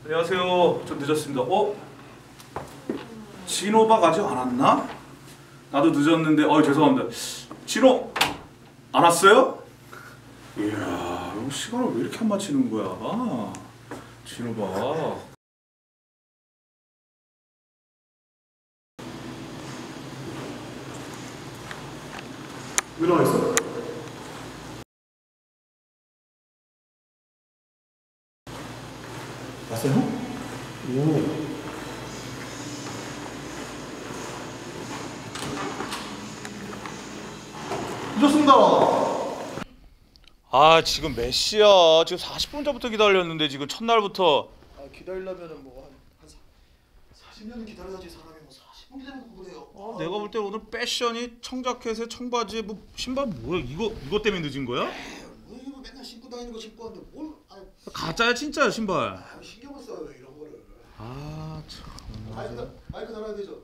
안녕하세요. 좀 늦었습니다. 진호박 아직 안 왔나? 나도 늦었는데 죄송합니다. 진호 안 왔어요? 이야, 이거 시간을 왜 이렇게 안 맞추는 거야? 진호박. 왜 나와 있어? 왔어요? 오. 늦었습니다. 지금 몇 시야? 지금 40분 전부터 기다렸는데 지금 첫날부터. 기다리려면은 뭐 한 40년은 기다려야지 사람이 뭐 40분 기다리고 그래요. 내가 볼 때 오늘 패션이 청자켓에 청바지에 뭐 신발 뭐야? 이거 때문에 늦은 거야? 뭐 이거 맨날 신고 다니는 거 신고 하는데 뭘? 가짜야 진짜야 신발? 신경을 써요 이런 거를. 참. 마이크 달아야 되죠.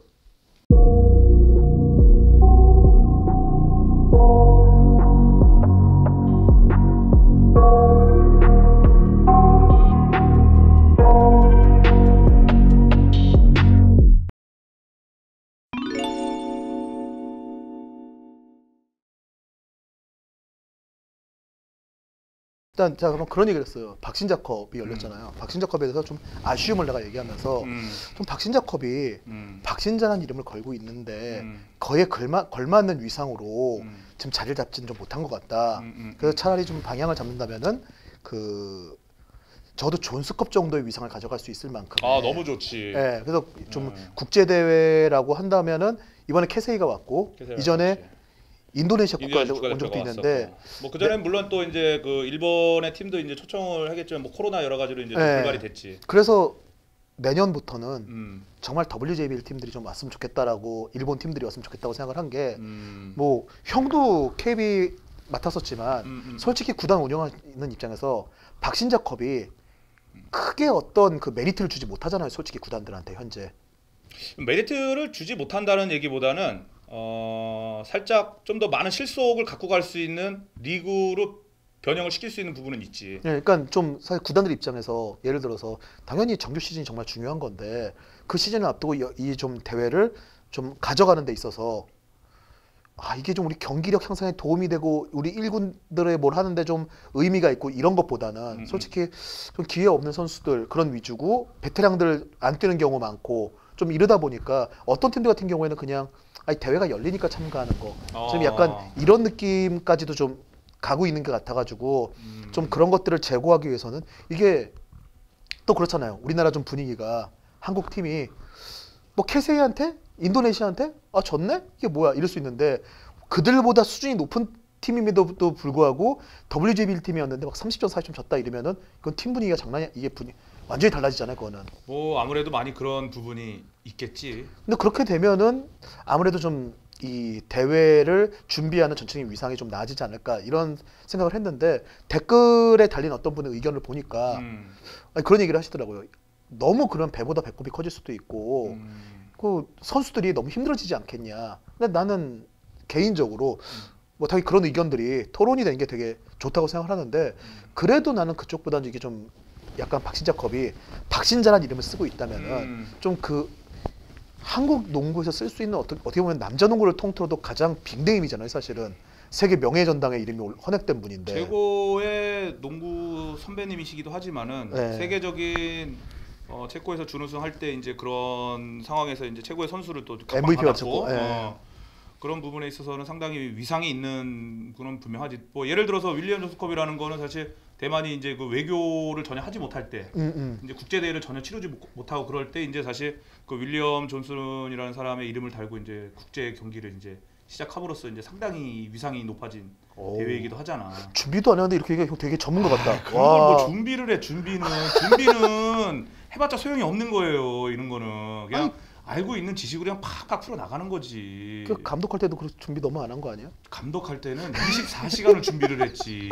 일단 제가 그런 얘기를 했어요. 박신자컵이 열렸잖아요. 박신자컵에 대해서 좀 아쉬움을 내가 얘기하면서 좀 박신자컵이 박신자라는 이름을 걸고 있는데 거기에 걸맞는 위상으로 지금 자리를 잡지는 좀 못한 것 같다. 그래서 차라리 좀 방향을 잡는다면은 저도 존스컵 정도의 위상을 가져갈 수 있을 만큼. 너무 좋지. 네, 그래서 좀 국제 대회라고 한다면은 이번에 캐세이가 왔고 이전에 왔지. 인도네시아 국가대표 온 적도 있는데 그 전에는 물론 또 이제 그 일본의 팀도 이제 초청을 하겠지만 뭐 코로나 여러 가지로 이제 불발이 됐지. 그래서 내년부터는 정말 WJBL 팀들이 좀 왔으면 좋겠다라고 일본 팀들이 왔으면 좋겠다고 생각을 한 게 뭐 형도 KB 맡았었지만 솔직히 구단 운영하는 입장에서 박신자컵이 크게 어떤 그 메리트를 주지 못하잖아요. 솔직히 구단들한테 현재 메리트를 주지 못한다는 얘기보다는 살짝 좀 더 많은 실속을 갖고 갈 수 있는 리그로 변형을 시킬 수 있는 부분은 있지. 네, 그러니까 좀 사실 구단들 입장에서 예를 들어서 당연히 정규 시즌이 정말 중요한 건데 그 시즌을 앞두고 이 좀 대회를 좀 가져가는 데 있어서 이게 좀 우리 경기력 향상에 도움이 되고 우리 1군들의 뭘 하는데 좀 의미가 있고 이런 것보다는 솔직히 좀 기회 없는 선수들 그런 위주고 베테랑들 안 뛰는 경우 많고 좀 이러다 보니까 어떤 팀들 같은 경우에는 그냥 대회가 열리니까 참가하는 거 좀 약간 이런 느낌까지도 좀 가고 있는 것 같아가지고 좀 그런 것들을 제고하기 위해서는 이게 또 그렇잖아요. 우리나라 좀 분위기가 한국 팀이 뭐 캐세이한테 인도네시아한테 졌네? 이게 뭐야? 이럴 수 있는데 그들보다 수준이 높은 팀임에도 불구하고 WJBL 팀이었는데 막 30점 40점 졌다 이러면은 이건 팀 분위기가 장난이 이게 완전히 달라지잖아요. 그거는 뭐 아무래도 많이 그런 부분이 있겠지. 근데 그렇게 되면은 아무래도 좀 이 대회를 준비하는 전체적인 위상이 좀 나아지지 않을까 이런 생각을 했는데 댓글에 달린 어떤 분의 의견을 보니까 그런 얘기를 하시더라고요. 너무 그런 배보다 배꼽이 커질 수도 있고 그 선수들이 너무 힘들어지지 않겠냐. 근데 나는 개인적으로 뭐 당연히 그런 의견들이 토론이 되는 게 되게 좋다고 생각을 하는데 그래도 나는 그쪽보다는 이게 좀 약간 박신자컵이 박신자라는 이름을 쓰고 있다면은 좀 그 한국 농구에서 쓸 수 있는 어떻게 보면 남자 농구를 통틀어도 가장 빅네임이잖아요. 사실은 세계 명예전당의 이름이 헌액된 분인데 최고의 농구 선배님이시기도 하지만은 세계적인 체코에서 준우승 할 때 이제 그런 상황에서 이제 최고의 선수를 또 MVP 받았고 그런 부분에 있어서는 상당히 위상이 있는 분은 분명하지. 뭐 예를 들어서 윌리엄 존스컵이라는 거는 사실 대만이 이제 그 외교를 전혀 하지 못할 때, 이제 국제 대회를 전혀 치르지 못하고 그럴 때 이제 사실 그 윌리엄 존슨이라는 사람의 이름을 달고 이제 국제 경기를 이제 시작함으로써 이제 상당히 위상이 높아진 대회이기도 하잖아. 준비도 안 했는데 이렇게 얘기하니까 되게 전문 것 같다. 그런 걸 뭐 준비를 해. 준비는 해봤자 소용이 없는 거예요. 이런 거는 그냥 알고 있는 지식으로 그냥 팍팍 풀어 나가는 거지. 그 감독할 때도 그 준비 너무 안 한 거 아니야? 감독할 때는 24시간을 준비를 했지.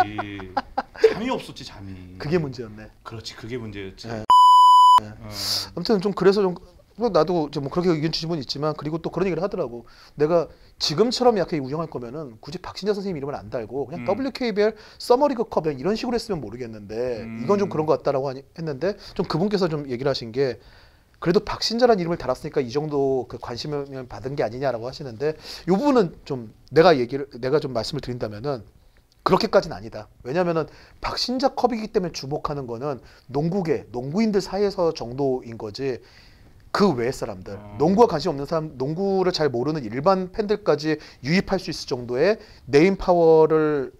잠이 없었지 잠이. 그게 문제였네. 그렇지 그게 문제였지. 아무튼 좀 그래서 좀 나도 이제 뭐 그렇게 의견 주신 분 있지만 그리고 또 그런 얘기를 하더라고. 내가 지금처럼 약하게 운영할 거면은 굳이 박신자 선생님 이름을 안 달고 그냥 WKBL 서머리그컵 이런 식으로 했으면 모르겠는데 이건 좀 그런 것 같다라고 했는데 좀 그분께서 좀 얘기를 하신 게 그래도 박신자라는 이름을 달았으니까 이 정도 그 관심을 받은 게 아니냐라고 하시는데 이 부분은 좀 내가 좀 말씀을 드린다면은 그렇게까지는 아니다. 왜냐면은 박신자 컵이기 때문에 주목하는 거는 농구계 농구인들 사이에서 정도인 거지. 그 외의 사람들, 농구와 관심 없는 사람, 농구를 잘 모르는 일반 팬들까지 유입할 수 있을 정도의 네임 파워를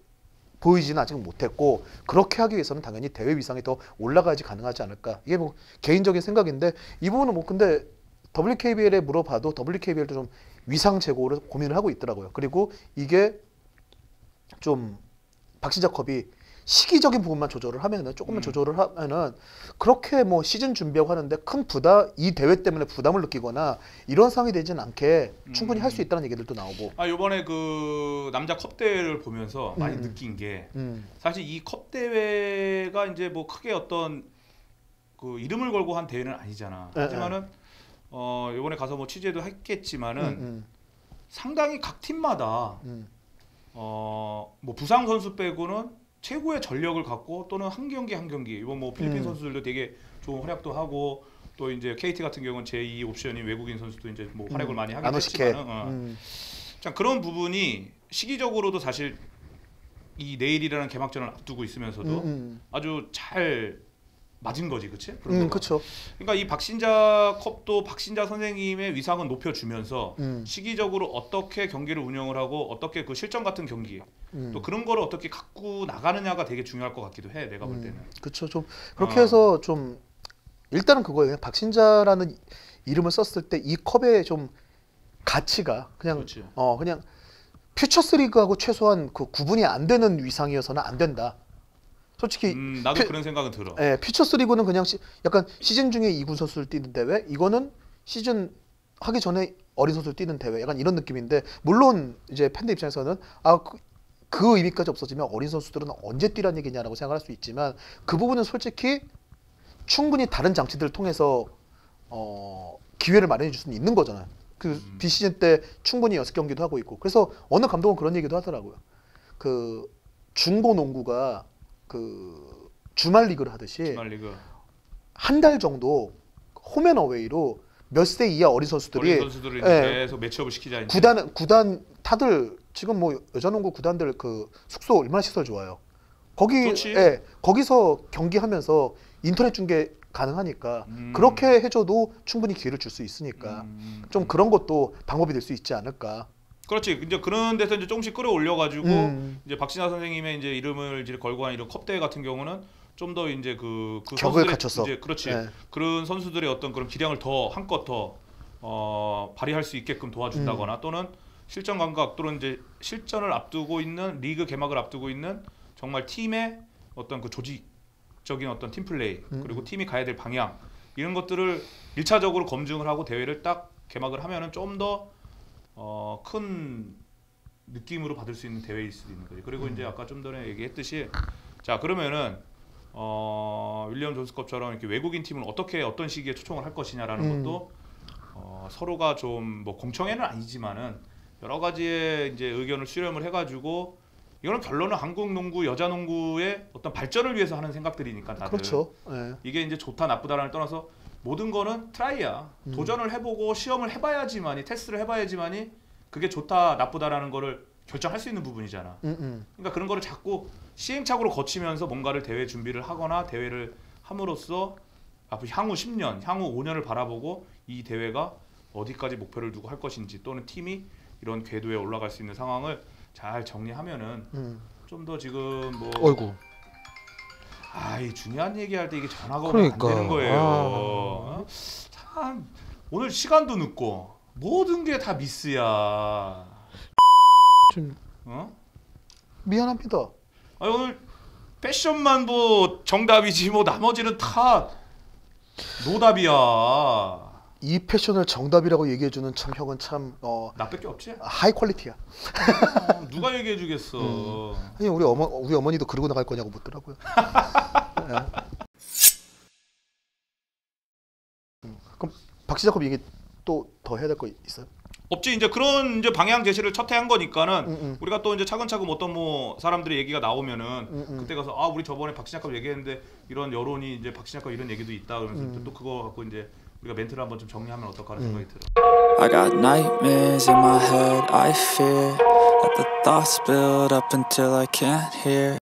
보이지는 아직 못했고 그렇게 하기 위해서는 당연히 대회 위상이 더 올라가야지 가능하지 않을까. 이게 뭐 개인적인 생각인데 이 부분은 뭐 근데 WKBL에 물어봐도 WKBL도 좀 위상 제고를 고민을 하고 있더라고요. 그리고 이게 좀 박신자컵이 시기적인 부분만 조절을 하면은 조금만 조절을 하면은 그렇게 뭐 시즌 준비하고 하는데 큰 이 대회 때문에 부담을 느끼거나 이런 상황이 되지는 않게 충분히 할 수 있다는 얘기들도 나오고. 요번에 그 남자 컵 대회를 보면서 많이 느낀 게 사실 이 컵 대회가 이제 뭐 크게 어떤 그 이름을 걸고 한 대회는 아니잖아. 하지만은 요번에 가서 뭐 취재도 했겠지만은 상당히 각 팀마다 뭐 부상 선수 빼고는 최고의 전력을 갖고 또는 한 경기 한 경기 이번 뭐 필리핀 선수들도 되게 좋은 활약도 하고 또 이제 KT 같은 경우는 제2 옵션인 외국인 선수도 이제 뭐 활약을 많이 하긴 했지만 자 그런 부분이 시기적으로도 사실 이 내일이라는 개막전을 앞두고 있으면서도 아주 잘 맞은 거지, 그치? 그렇죠. 그러니까 이 박신자 컵도 박신자 선생님의 위상은 높여주면서 시기적으로 어떻게 경기를 운영을 하고 어떻게 그 실전 같은 경기 또 그런 거를 어떻게 갖고 나가느냐가 되게 중요할 것 같기도 해, 내가 볼 때는. 그렇죠. 좀 그렇게 해서 좀 일단은 그거예요. 박신자라는 이름을 썼을 때 이 컵의 좀 가치가 그냥 그렇지. 그냥 퓨처스 리그하고 최소한 그 구분이 안 되는 위상이어서는 안 된다. 솔직히 나도 그런 생각은 들어. 예, 퓨처스 리그는 그냥 약간 시즌 중에 2군 선수를 뛰는 대회, 이거는 시즌 하기 전에 어린 선수를 뛰는 대회, 약간 이런 느낌인데 물론 이제 팬들 입장에서는 그 의미까지 없어지면 어린 선수들은 언제 뛰라는 얘기냐라고 생각할 수 있지만 그 부분은 솔직히 충분히 다른 장치들을 통해서 기회를 마련해 줄 수는 있는 거잖아요. 그 비시즌 때 충분히 6경기도 하고 있고 그래서 어느 감독은 그런 얘기도 하더라고요. 그 중고 농구가 그 주말 리그를 하듯이 주말 리그. 한 달 정도 홈앤어웨이로 몇 세 이하 어린 선수들을 계속 매치업을 시키자. 이제. 구단 다들 지금 뭐 여자농구 구단들 그 숙소 얼마나 시설 좋아요. 거기서 경기하면서 인터넷 중계 가능하니까 그렇게 해줘도 충분히 기회를 줄 수 있으니까 좀 그런 것도 방법이 될 수 있지 않을까. 그렇지. 이제 그런 데서 이제 조금씩 끌어올려가지고 이제 박신하 선생님의 이제 이름을 이제 걸고 한 이런 컵 대회 같은 경우는 좀 더 이제 그 격을 갖춰서 이제 그렇지. 그런 선수들의 어떤 그런 기량을 더 한껏 더 발휘할 수 있게끔 도와준다거나 또는 실전 감각 또는 이제 실전을 앞두고 있는 리그 개막을 앞두고 있는 정말 팀의 어떤 그 조직적인 어떤 팀 플레이 그리고 팀이 가야 될 방향 이런 것들을 1차적으로 검증을 하고 대회를 딱 개막을 하면은 좀 더 큰 느낌으로 받을 수 있는 대회일 수도 있는 거지. 그리고 이제 아까 좀 전에 얘기했듯이 자 그러면은 윌리엄 존스컵처럼 이렇게 외국인 팀을 어떤 시기에 초청을 할 것이냐라는 것도 서로가 좀 뭐 공청회는 아니지만은 여러 가지의 이제 의견을 수렴을 해가지고 이거는 결론은 한국 농구 여자 농구의 어떤 발전을 위해서 하는 생각들이니까 다들. 그렇죠. 네. 이게 이제 좋다 나쁘다를 떠나서 모든 거는 트라이야. 도전을 해보고 시험을 해봐야지만이 테스트를 해봐야지만이 그게 좋다 나쁘다라는 거를 결정할 수 있는 부분이잖아. 그러니까 그런 거를 자꾸 시행착오로 거치면서 뭔가를 대회 준비를 하거나 대회를 함으로써 앞으로 향후 10년, 향후 5년을 바라보고 이 대회가 어디까지 목표를 두고 할 것인지 또는 팀이 이런 궤도에 올라갈 수 있는 상황을 잘 정리하면은 좀 더 지금 뭐 어이구. 이 중요한 얘기할 때 이게 전화가 오면 그러니까. 안 되는 거예요. 참 오늘 시간도 늦고 모든 게 다 미스야. 좀 미안합니다. 오늘 패션만 뭐 정답이지 뭐 나머지는 다 노답이야. 이 패션을 정답이라고 얘기해주는 참 형은 참 나밖에 없지? 하이 퀄리티야. 누가 얘기해주겠어. 아니 우리 어머니도 그러고 나갈 거냐고 묻더라고요. 그럼 박시작업 얘기 또 더 해야 될 거 있어요? 없지. 이제 그런 이제 방향 제시를 첫 해 한 거니까는 우리가 또 이제 차근차근 어떤 뭐 사람들의 얘기가 나오면은 그때 가서 아 우리 저번에 박신약값 얘기했는데 이런 여론이 이제 박신약값 이런 얘기도 있다 그러면서 또 그거 갖고 이제 우리가 멘트를 한번 좀 정리하면 어떨까 하는 생각이 들어. I got nightmares in my head, I fear that the thoughts build up until I can't hear